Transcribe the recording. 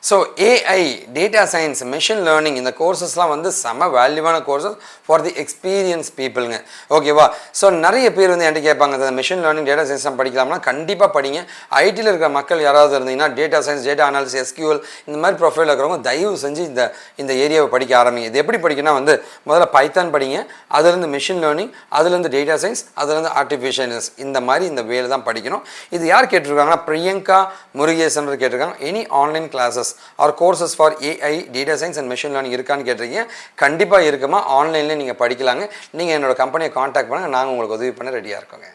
So AI, data science, machine learning இந்த கோர்சஸ்லாம் வந்து செம வேல்யூவான கோர்சஸ் ஃபார் தி எக்ஸ்பீரியன்ஸ் பீப்புளுங்க. ஓகேவா? ஸோ நிறைய பேர் வந்து என்கிட்ட கேட்பாங்க, இந்த மெஷின் லேர்னிங் டேட்டா சயின்ஸ் படிக்கலாம்னா கண்டிப்பாக படிங்க. ஐடியில் இருக்கிற மக்கள் யாராவது இருந்தீங்கன்னா data science, data analysis, SQL இந்த மாதிரி ப்ரொஃபைல் இருக்கிறவங்க தயவு செஞ்சு இந்த ஏரியாவை படிக்க ஆரம்பிங்க. இது எப்படி படிக்கணும்னா வந்து முதல்ல பைத்தான் படிங்க, அதுலேருந்து மெஷின் லேர்னிங், அதுலேருந்து டேட்டா சயின்ஸ், அதுலேருந்து ஆர்டிஃபிஷியல் இந்த மாதிரி இந்த வேலை தான் படிக்கணும். இது யார் கேட்டிருக்காங்கன்னா பிரியங்கா முருகேசன் கேட்டிருக்காங்க. Any online classes or courses for AI, data science and machine learning இருக்கான்னு கேட்டிருக்கீங்க. கண்டிப்பாக இருக்குமா, ஆன்லைன்லேயே நீங்கள் படிக்கலாங்க. நீங்கள் என்னோட கம்பெனியை காண்டாக்ட் பண்ணுங்கள், நாங்கள் உங்களுக்கு உதவி பண்ண ரெடியாக இருக்கோங்க.